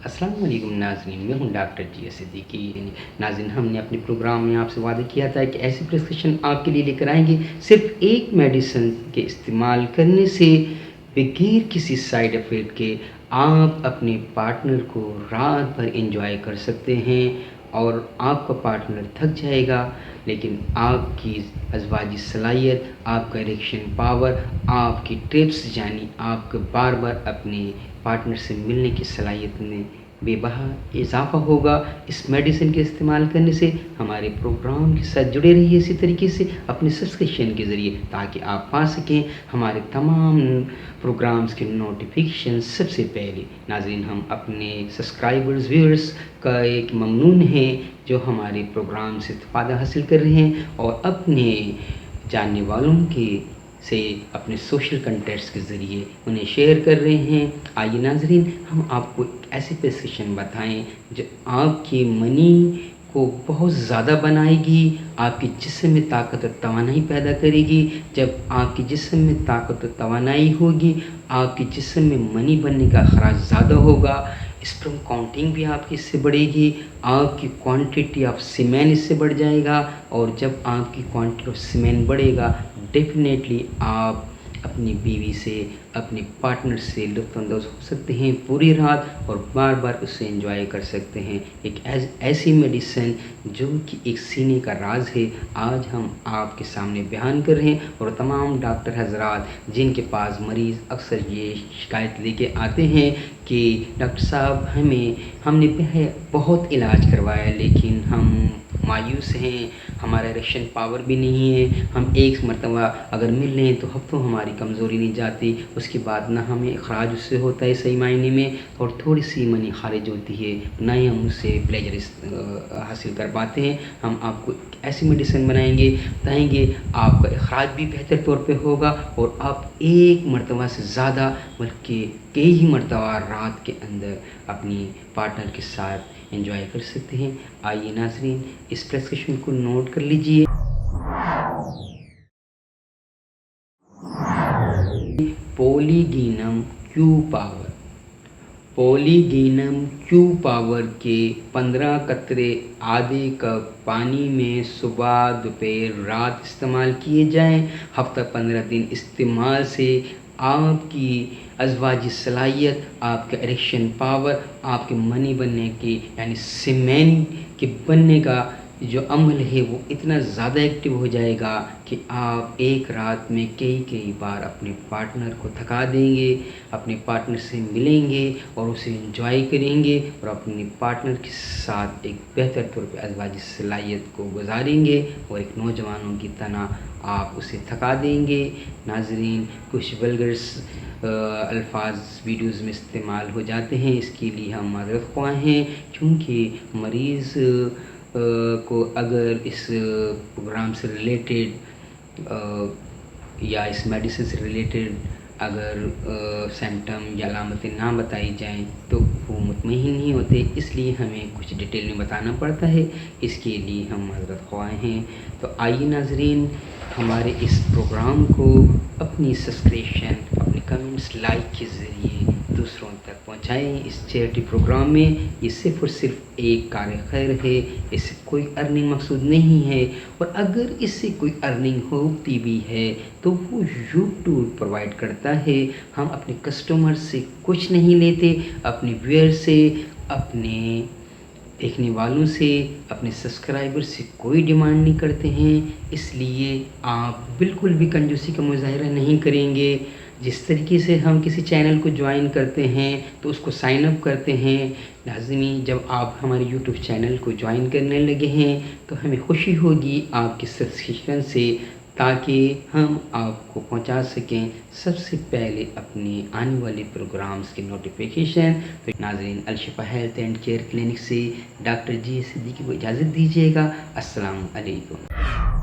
अस्सलाम वालेकुम नाज़रीन, मैं हूं डॉक्टर जी सिद्दीकी। नाज़रीन, हमने अपने प्रोग्राम में आपसे वादा किया था कि ऐसी प्रिस्क्रिप्शन आपके लिए लेकर आएंगे सिर्फ एक मेडिसिन के इस्तेमाल करने से बगैर किसी साइड इफ़ेक्ट के आप अपने पार्टनर को रात भर एंजॉय कर सकते हैं और आपका पार्टनर थक जाएगा, लेकिन आपकी अज़वाजी सलाहियत, आपका इरेक्शन पावर, आपकी ट्रिप्स यानी आपको बार बार अपने पार्टनर से मिलने की सलाहियत में बेबहा इजाफ़ा होगा। इस मेडिसिन के इस्तेमाल करने से हमारे प्रोग्राम के साथ जुड़े रहिए इसी तरीके से अपने सब्सक्रिप्शन के ज़रिए, ताकि आप पा सकें हमारे तमाम प्रोग्राम्स के नोटिफिकेशन सबसे पहले। नाज़रीन, हम अपने सब्सक्राइबर्स व्यूअर्स का एक ममनून हैं जो हमारे प्रोग्राम से फ़ायदा हासिल कर रहे हैं और अपने जानने वालों के से अपने सोशल कंटेंट्स के ज़रिए उन्हें शेयर कर रहे हैं। आइए नाज़रीन, हम आपको एक ऐसी प्रिस्क्रिप्शन बताएं जो आपकी मनी को बहुत ज़्यादा बनाएगी, आपके जिस्म में ताकत और तवानाई पैदा करेगी। जब आपके जिस्म में ताकत और तवानाई होगी, आपके जिस्म में मनी बनने का अखराज ज़्यादा होगा, स्पर्म काउंटिंग भी आपकी इससे बढ़ेगी, आपकी क्वांटिटी ऑफ सीमेन इससे बढ़ जाएगा। और जब आपकी क्वांटिटी ऑफ सीमेन बढ़ेगा, डेफिनेटली आप अपनी बीवी से, अपने पार्टनर से लुत्फ़अंदोज़ हो सकते हैं पूरी रात और बार बार उससे एंजॉय कर सकते हैं। एक ऐसी मेडिसिन जो कि एक सीने का राज है, आज हम आपके सामने बयान कर रहे हैं। और तमाम डॉक्टर हजरात जिनके पास मरीज़ अक्सर ये शिकायत लेके आते हैं कि डॉक्टर साहब हमने बहुत इलाज करवाया लेकिन हम मायूस हैं, हमारा इरेक्शन पावर भी नहीं है, हम एक मरतबा अगर मिल लें तो हफ्तों हमारी कमज़ोरी नहीं जाती, उसके बाद ना हमें अखराज उससे होता है सही मायने में और थोड़ी सी मनी खारिज होती है, ना ही हम उससे प्लेजर हासिल कर पाते हैं। हम आपको एक ऐसी मेडिसिन बताएंगे आपका अखराज भी बेहतर तौर पे होगा और आप एक मरतबा से ज़्यादा बल्कि कई ही मरतबा रात के अंदर अपनी पार्टनर के साथ एंजॉय कर सकते हैं। आइए नाज़रीन, इस प्रिस्क्रिप्शन को नोट कर लीजिए। पॉलीगीनम क्यू पावर, पॉलीगीनम क्यू पावर के 15 कतरे आधे कप पानी में सुबह दोपहर रात इस्तेमाल किए जाएं। हफ्ता 15 दिन इस्तेमाल से आपकी अज़वाजी सलाहियत, आपका इरेक्शन पावर, आपके मनी बनने की यानी सीमेन के बनने का जो अमल है वो इतना ज़्यादा एक्टिव हो जाएगा कि आप एक रात में कई बार अपने पार्टनर को थका देंगे, अपने पार्टनर से मिलेंगे और उसे एंजॉय करेंगे और अपने पार्टनर के साथ एक बेहतर तौर पे अज़वाजी सलाहियत को गुजारेंगे और एक नौजवानों की तरह आप उसे थका देंगे। नाज़रीन, कुछ वल्गर्स अल्फाज वीडियोज़ में इस्तेमाल हो जाते हैं, इसके लिए हम माज़रत ख्वाह हैं, क्योंकि मरीज़ को अगर इस प्रोग्राम से रिलेटेड या इस मेडिसिन से रिलेटेड अगर सिम्टम या अलामतें ना बताई जाएं तो वो मुतमईन नहीं होते, इसलिए हमें कुछ डिटेल में बताना पड़ता है, इसके लिए हम माज़रत ख्वाह हैं। तो आइए नाज़रीन, हमारे इस प्रोग्राम को अपनी सब्सक्रिप्शन, अपने कमेंट्स, लाइक के ज़रिए दूसरों तक पहुंचाएं। इस चैरिटी प्रोग्राम में ये सिर्फ़ और सिर्फ एक कार्य खैर है, इससे कोई अर्निंग मकसूद नहीं है, और अगर इससे कोई अर्निंग होती भी है तो वो यूट्यूब प्रोवाइड करता है। हम अपने कस्टमर से कुछ नहीं लेते, अपने व्यूअर से, अपने देखने वालों से, अपने सब्सक्राइबर से कोई डिमांड नहीं करते हैं, इसलिए आप बिल्कुल भी कंजूसी का मुजाहिरा नहीं करेंगे। जिस तरीके से हम किसी चैनल को ज्वाइन करते हैं तो उसको साइन अप करते हैं, लाज़मी जब आप हमारे यूट्यूब चैनल को ज्वाइन करने लगे हैं तो हमें खुशी होगी आपके सब्सक्रिप्शन से, ताकि हम आपको पहुंचा सकें सबसे पहले अपने आने वाले प्रोग्राम्स के नोटिफिकेशन। तो नाज़रीन, अल-शिफा हेल्थ एंड केयर क्लिनिक से डॉक्टर जी सिद्दीकी को इजाज़त दीजिएगा। अस्सलाम अलैकुम।